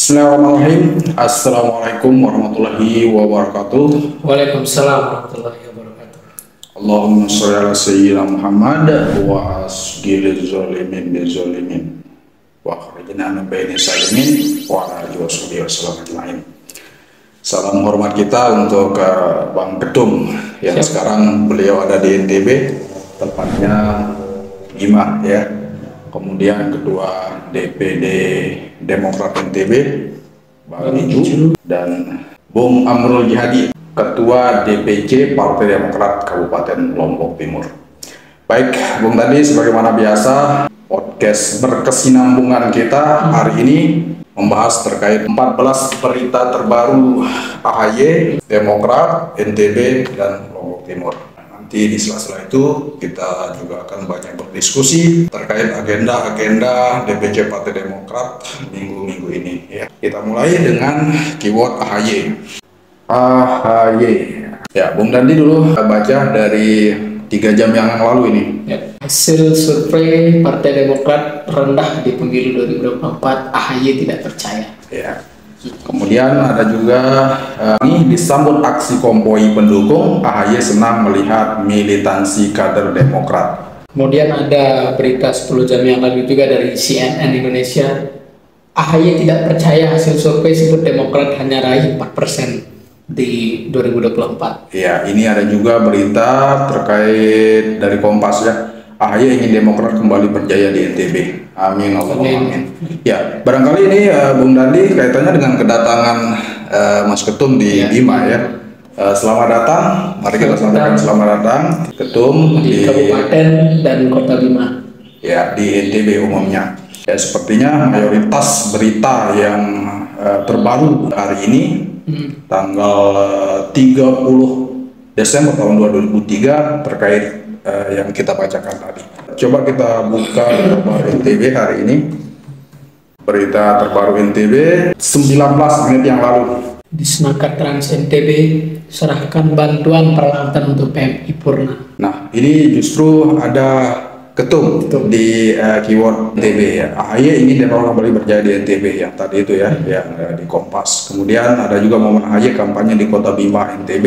Bismillahirrahmanirrahim. Assalamualaikum warahmatullahi wabarakatuh. Waalaikumsalam warahmatullahi wabarakatuh. Allahumma sholli ala sayyidina Muhammad wa asghil zalimin bizalimin wa akhrijna min baini salimin wa ala alihi wasallam ajma'in. Salam hormat kita untuk Bang Ketum yang sekarang beliau ada di NTB, tepatnya Bima ya. Kemudian Ketua DPD Demokrat NTB Bang Iju dan Bung Amrul Jihadi, Ketua DPC Partai Demokrat Kabupaten Lombok Timur. Baik, Bung, tadi sebagaimana biasa podcast berkesinambungan kita hari ini membahas terkait 14 berita terbaru AHY, Demokrat, NTB, dan Lombok Timur. Nanti di sela-sela itu kita juga akan banyak berdiskusi terkait agenda-agenda DPC Partai Demokrat minggu-minggu ini ya. Kita mulai dengan keyword AHY. AHY. Ya, Bung Dandi dulu baca dari 3 jam yang lalu ini. Ya. Hasil survei Partai Demokrat rendah di pemilu 2024, AHY tidak percaya. Ya. Kemudian ada juga ini disambut aksi konvoi pendukung, AHY senang melihat militansi kader Demokrat. Kemudian ada berita 10 jam yang lalu juga dari CNN Indonesia, AHY tidak percaya hasil survei sebut Demokrat hanya raih 4% di 2024. Ya, ini ada juga berita terkait dari Kompas ya. AHY ingin Demokrat kembali berjaya di NTB. Amin, Allahumma amin. Ya, barangkali ini Bung Dandi kaitannya dengan kedatangan Mas Ketum di Bima ya. Selamat datang. Mari kita sampaikan selamat datang Ketum di Kabupaten dan Kota Bima. Ya, di NTB umumnya. Ya, sepertinya mayoritas berita yang terbaru hari ini tanggal 30 Desember tahun 2003 terkait yang kita bacakan tadi. Coba kita buka terbaru NTB hari ini. Berita terbaru NTB 19 menit yang lalu. Disnaker Trans NTB serahkan bantuan peralatan untuk PMI Purna. Nah, ini justru ada Ketum di keyword NTB ya. AHY ingin Demokrat kembali berjaya di NTB yang tadi itu ya, yang di Kompas. Kemudian ada juga momen AHY kampanye di Kota Bima NTB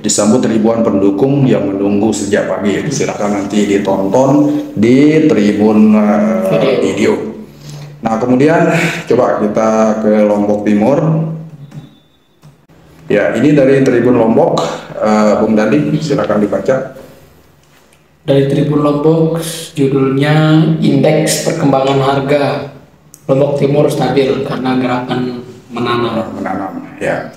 disambut ribuan pendukung yang menunggu sejak pagi. Silahkan nanti ditonton di Tribun video. Nah, kemudian coba kita ke Lombok Timur. Ya, ini dari Tribun Lombok, Bung Dandi, silakan dibaca. Dari Tribun Lombok, judulnya Indeks Perkembangan Harga Lombok Timur stabil karena gerakan menanam. Ya.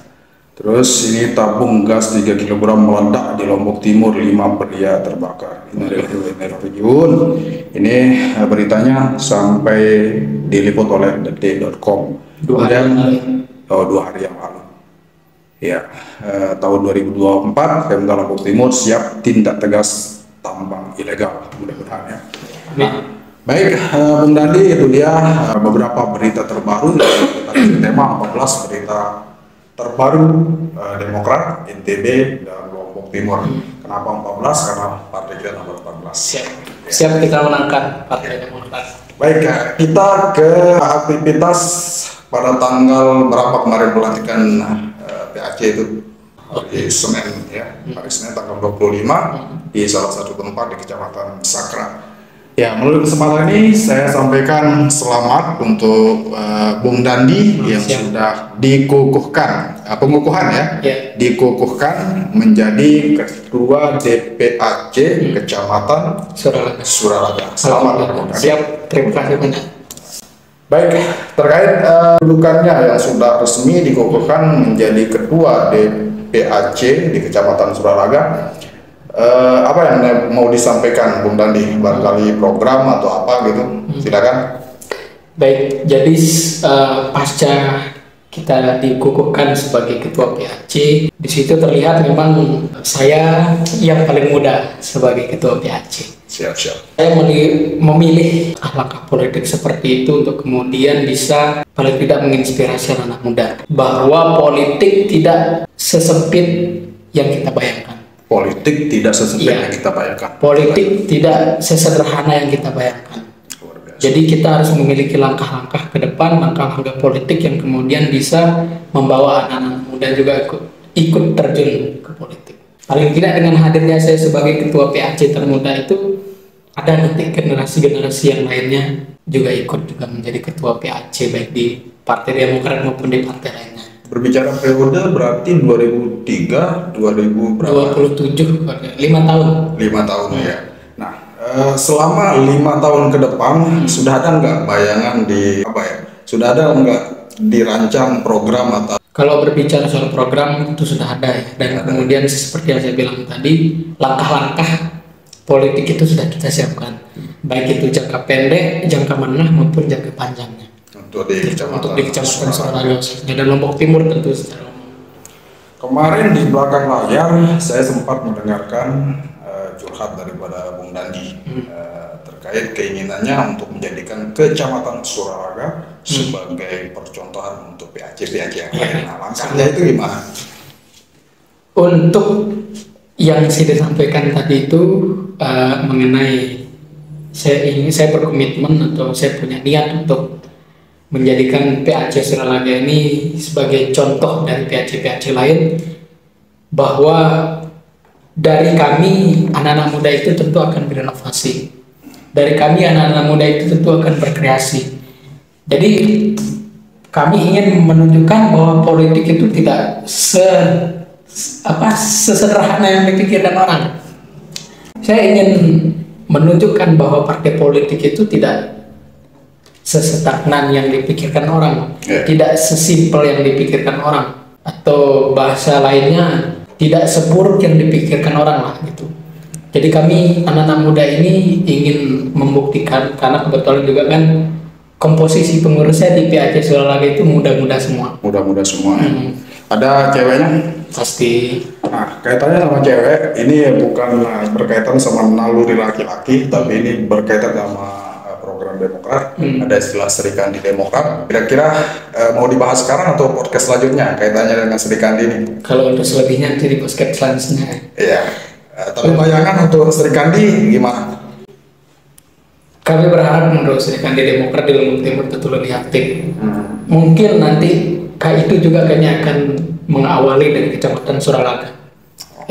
Terus ini tabung gas 3 kg meledak di Lombok Timur, 5 pria terbakar. Ini dari Region. Ini beritanya sampai diliput oleh detik.com. 2 hari yang lalu. Ya, tahun 2024 Pemda Lombok Timur siap tindak tegas tambang ilegal, mudah-mudahan ya. Nah, baik, Bung Dandi, itu dia beberapa berita terbaru dari tema 14 berita terbaru Demokrat, NTB, dan Lombok Timur. Kenapa 14? Karena partai kita nomor 14. Siap kita menangkan Partai Demokrat. Baik, kita ke aktivitas pada tanggal berapa kemarin pelantikan PAC itu? Di Senin ya, hari Senin tanggal 25 di salah satu tempat di Kecamatan Sakra. Ya, melalui kesempatan ini saya sampaikan selamat untuk Bung Dandi yang sudah dikukuhkan, pengukuhan ya, dikukuhkan menjadi Ketua DPAC Kecamatan Suralaga. Selamat Bung Dandi. Siap, terima kasih banyak. Baik, terkait dudukannya yang sudah resmi dikukuhkan menjadi Ketua DPAC di Kecamatan Suralaga, apa yang mau disampaikan Bung Dandi? Barangkali program atau apa gitu, silakan. Baik, jadi pasca kita dikukuhkan sebagai Ketua PAC, di situ terlihat memang saya yang paling muda sebagai Ketua PAC. Siap. Saya memilih langkah politik seperti itu untuk kemudian bisa paling tidak menginspirasi anak muda bahwa politik tidak sesempit yang kita bayangkan. Politik tidak sesempit yang kita bayangkan. Politik tidak sesederhana yang kita bayangkan. Jadi kita harus memiliki langkah-langkah ke depan, langkah-langkah politik yang kemudian bisa membawa anak-anak muda juga ikut terjun ke politik. Paling tidak dengan hadirnya saya sebagai ketua PAC termuda itu, ada nanti generasi-generasi yang lainnya juga ikut juga menjadi ketua PAC, baik di Partai Demokrat maupun di partai lainnya. Berbicara periode berarti 2003, 2000 berapa? 27, 5 tahun. 5 tahun ya. Nah, selama 5 tahun ke depan sudah ada nggak bayangan di apa ya? Sudah ada nggak dirancang program atau? Kalau berbicara soal program itu sudah ada ya, dan kemudian seperti yang saya bilang tadi, langkah-langkah politik itu sudah kita siapkan, baik itu jangka pendek, jangka menengah maupun jangka panjangnya. Untuk di Kecamatan Soralaga dan Lombok Timur tentu secara umum. Kemarin di belakang layar saya sempat mendengarkan curhat daripada Bung Dandi terkait keinginannya untuk menjadikan Kecamatan Soralaga sebagai percontohan untuk PAC-PAC yang lain. Nah, langkahnya itu gimana? Untuk yang saya sampaikan tadi itu mengenai saya berkomitmen atau saya punya niat untuk menjadikan PAC Soralaga ini sebagai contoh dari PAC-PAC lain, bahwa dari kami anak-anak muda itu tentu akan berinovasi, dari kami anak-anak muda itu tentu akan berkreasi. Jadi kami ingin menunjukkan bahwa politik itu tidak sesederhana yang dipikirkan orang. Saya ingin menunjukkan bahwa partai politik itu tidak sestagnan yang dipikirkan orang, tidak sesimpel yang dipikirkan orang, atau bahasa lainnya tidak seburuk yang dipikirkan orang lah gitu. Jadi kami anak-anak muda ini ingin membuktikan, karena kebetulan juga kan komposisi pengurusnya di PAC Soralaga itu muda-muda semua. Muda-muda semua. Ada ceweknya? Pasti. Nah, kaitannya sama cewek ini bukan berkaitan sama naluri laki-laki, tapi ini berkaitan sama program Demokrat. Ada istilah Sri Kandi Demokrat. Kira-kira mau dibahas sekarang atau podcast selanjutnya kaitannya dengan Sri Kandi ini? Kalau untuk selebihnya nanti di podcast selanjutnya. Iya. Tapi bayangan untuk Sri Kandi gimana? Kami berharap menurut Sri Kandi Demokrat di Lombok Timur tentu lebih aktif. Mungkin nanti itu juga kayaknya akan mengawali dari Kecamatan Soralaga.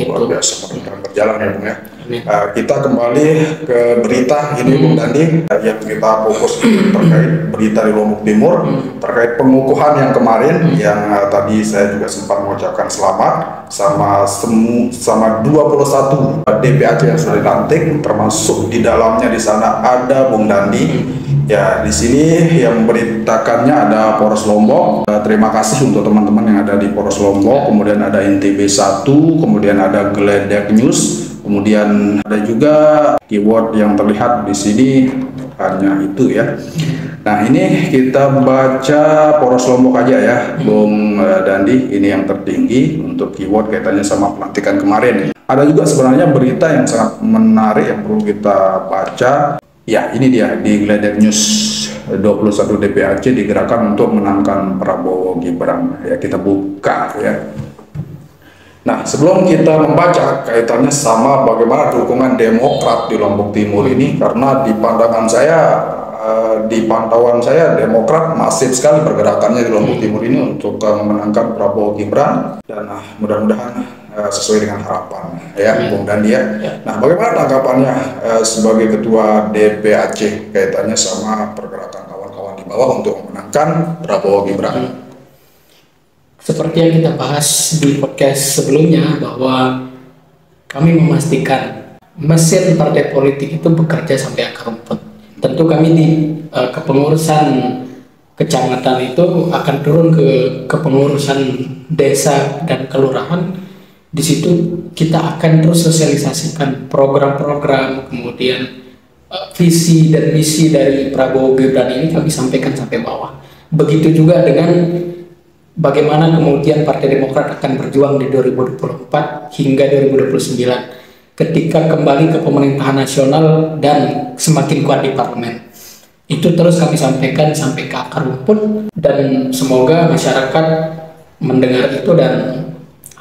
Luar biasa, mudah-mudahan berjalan ya Bung ya. Kita kembali ke berita ini Bung Dandi, yang kita fokus terkait berita di Lombok Timur terkait pengukuhan yang kemarin, yang tadi saya juga sempat mengucapkan selamat sama 21 DPAC yang sudah dilantik, termasuk di dalamnya di sana ada Bung Dandi. Ya, di sini yang memberitakannya ada Polres Lombok. Terima kasih untuk teman-teman yang ada di Polres Lombok. Kemudian ada NTB 1, kemudian ada Gledek News, kemudian ada juga keyword yang terlihat di sini hanya itu ya. Nah, ini kita baca Polres Lombok aja ya, Bung Dandi. Ini yang tertinggi untuk keyword kaitannya sama pelantikan kemarin. Ada juga sebenarnya berita yang sangat menarik yang perlu kita baca. Ya, ini dia di Gledek News, 21 DPAC digerakkan untuk menangkan Prabowo Gibran. Ya, kita buka ya. Nah, sebelum kita membaca kaitannya sama bagaimana dukungan Demokrat di Lombok Timur ini, karena di pandangan saya, di pantauan saya, Demokrat masif sekali pergerakannya di Lombok Timur ini untuk memenangkan Prabowo Gibran, dan mudah-mudahan sesuai dengan harapan ya Bung Dandi ya. Nah, bagaimana tanggapannya sebagai ketua DPAC kaitannya sama pergerakan kawan-kawan di bawah untuk memenangkan Prabowo Gibran? Seperti yang kita bahas di podcast sebelumnya, bahwa kami memastikan mesin partai politik itu bekerja sampai akar rumput. Tentu kami di kepengurusan kecamatan itu akan turun ke kepengurusan desa dan kelurahan. Di situ kita akan terus sosialisasikan program-program, kemudian visi dan misi dari Prabowo Gibran ini kami sampaikan sampai bawah. Begitu juga dengan bagaimana kemudian Partai Demokrat akan berjuang di 2024 hingga 2029 ketika kembali ke pemerintahan nasional dan semakin kuat di parlemen. Itu terus kami sampaikan sampai ke akar rumput, dan semoga masyarakat mendengar itu dan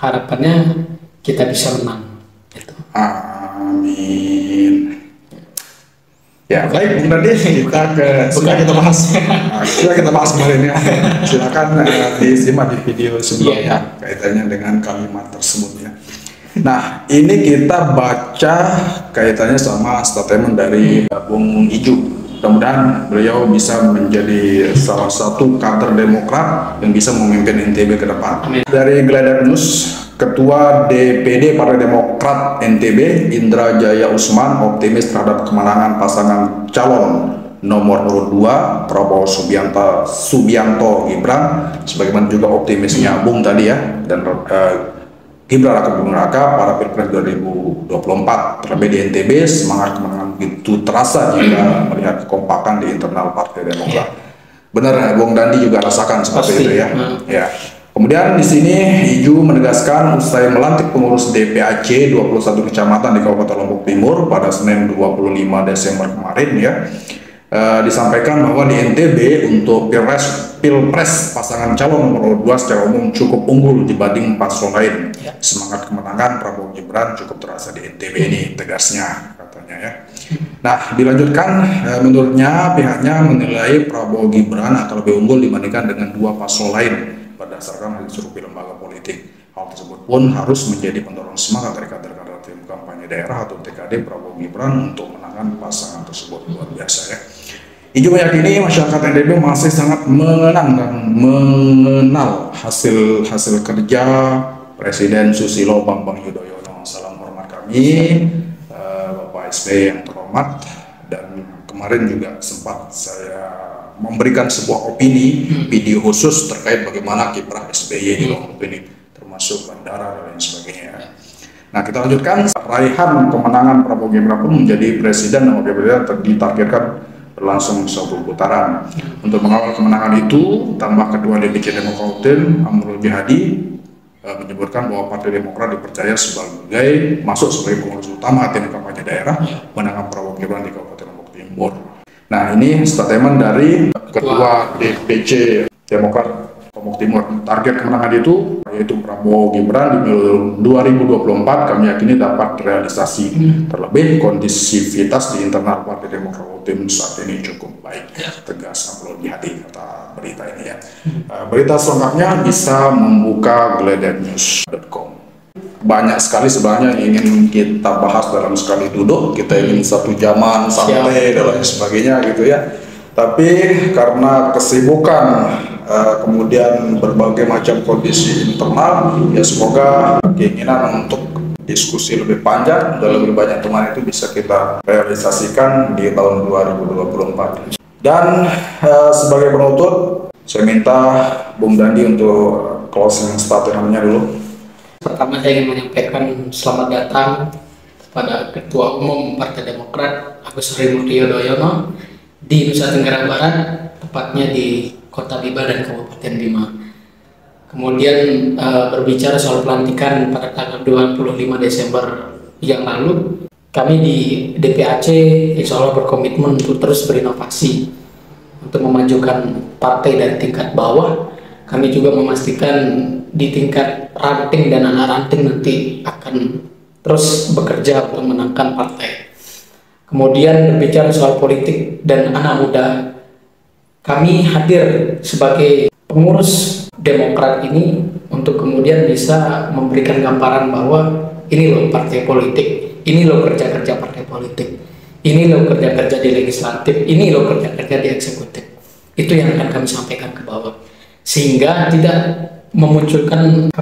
harapannya kita bisa menang. Gitu. Amin. Ya, baik Bung Dandi, sudah kita bahas. Sudah kita bahas kemarin ya. Silakan disimak di video sebelumnya kaitannya dengan kalimat tersebut ya. Nah, ini kita baca kaitannya sama statement dari Bung Iju. Mudah-mudahan beliau bisa menjadi salah satu kader Demokrat yang bisa memimpin NTB ke depan. Amin. Dari Gledek News, Ketua DPD Partai Demokrat NTB, Indra Jaya Usman, optimis terhadap kemenangan pasangan calon nomor urut 2, Prabowo Subianto Gibran, sebagaimana juga optimisnya Bung tadi ya, dan Gibran raka buming raka pada Pilpres 2024. Terlebih di NTB, semangat kemenangan begitu terasa jika melihat kekompakan di internal Partai Demokrat. Benar, Bung Dandi juga rasakan seperti itu ya. Ya. Kemudian di sini Iju menegaskan usai melantik pengurus DPAC 21 kecamatan di Kabupaten Lombok Timur pada Senin 25 Desember kemarin ya, disampaikan bahwa di NTB untuk Pilpres pasangan calon nomor 2 secara umum cukup unggul dibanding paslon lain. Semangat kemenangan Prabowo Gibran cukup terasa di NTB ini, tegasnya katanya ya. Nah, dilanjutkan, menurutnya pihaknya menilai Prabowo Gibran akan lebih unggul dibandingkan dengan dua paslon lain berdasarkan hasil survei lembaga politik. Hal tersebut pun harus menjadi pendorong semangat dari kader-kader tim kampanye daerah atau TKD Prabowo Gibran untuk menangkan pasangan tersebut. Luar biasa ya. Iju meyakini masyarakat NTB masih sangat mengenang dan mengenal hasil kerja Presiden Susilo Bambang Yudhoyono. Salam hormat kami, Bapak SBY yang terhormat. Dan kemarin juga sempat saya memberikan sebuah opini video khusus terkait bagaimana kiprah SBY di Lombok ini, termasuk bandara dan lain sebagainya. Nah, kita lanjutkan. Raihan kemenangan Prabowo Gibran pun menjadi presiden dan wakil presiden ditargetkan berlangsung satu putaran. Untuk mengawal kemenangan itu, tambah Ketua DPC Demokrat Amrul Jihadi menyebutkan bahwa Partai Demokrat dipercaya masuk sebagai pengurus utama tim kampanye daerah menangkan Prabowo Gibran di Kabupaten Lombok Timur. Nah, ini statement dari Ketua DPC Demokrat Lombok Timur. Target kemenangan itu yaitu Prabowo Gibran di pemilu 2024 kami yakini dapat realisasi. Terlebih kondisivitas di internal Partai Demokrat Lombok Timur saat ini cukup baik, tegas Amrul Jihadi, kata berita ini ya. Berita selengkapnya bisa membuka gledeknews.com. Banyak sekali sebenarnya yang ingin kita bahas dalam sekali duduk. Kita ingin satu jaman santai dan lain sebagainya gitu ya. Tapi karena kesibukan kemudian berbagai macam kondisi internal, ya semoga keinginan untuk diskusi lebih panjang dan lebih banyak teman itu bisa kita realisasikan di tahun 2024. Dan sebagai penutup, saya minta Bung Dandi untuk closing statement-nya dulu. Pertama, saya ingin menyampaikan selamat datang kepada Ketua Umum Partai Demokrat Agus Harimurti Yudhoyono di Nusa Tenggara Barat, tepatnya di Kota Bima dan Kabupaten Bima. Kemudian berbicara soal pelantikan pada tanggal 25 Desember yang lalu, kami di DPAC insya Allah berkomitmen untuk terus berinovasi untuk memajukan partai dari tingkat bawah. Kami juga memastikan di tingkat ranting dan anak ranting nanti akan terus bekerja untuk menangkan partai. Kemudian berbicara soal politik dan anak muda, kami hadir sebagai pengurus Demokrat ini untuk kemudian bisa memberikan gambaran bahwa ini loh partai politik, ini loh kerja-kerja partai politik, ini loh kerja-kerja di legislatif, ini loh kerja-kerja di eksekutif. Itu yang akan kami sampaikan ke bawah, sehingga tidak memunculkan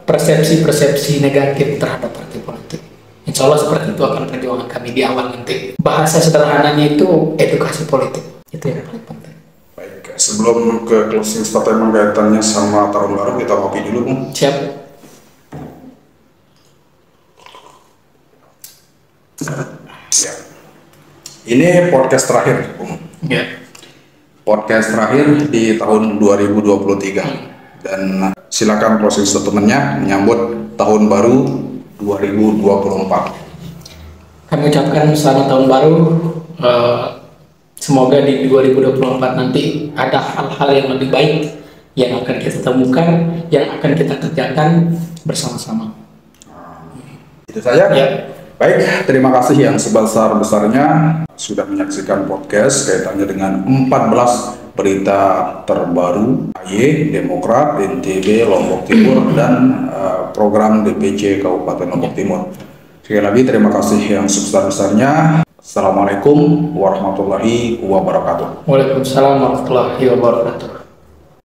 persepsi-persepsi negatif terhadap partai politik. Insya Allah seperti itu akan perjuangan kami di awal nanti. Bahasa sederhananya itu edukasi politik, itu yang paling penting. Baik, sebelum ke closing statement kaitannya sama tahun baru, kita ngopi dulu, Bung. Siap. Siap. Ini podcast terakhir, Bung. Ya. Podcast terakhir di tahun 2023. Dan silakan closing statement-nya menyambut tahun baru 2024. Kami ucapkan selamat tahun baru. Semoga di 2024 nanti ada hal-hal yang lebih baik yang akan kita temukan, yang akan kita kerjakan bersama-sama. Itu saja. Ya. Baik, terima kasih yang sebesar-besarnya sudah menyaksikan podcast kaitannya dengan 14 berita terbaru AY, Demokrat, NTB, Lombok Timur, dan program DPC Kabupaten Lombok Timur. Sekali lagi terima kasih yang sebesar-besarnya. Assalamualaikum warahmatullahi wabarakatuh. Waalaikumsalam warahmatullahi wabarakatuh.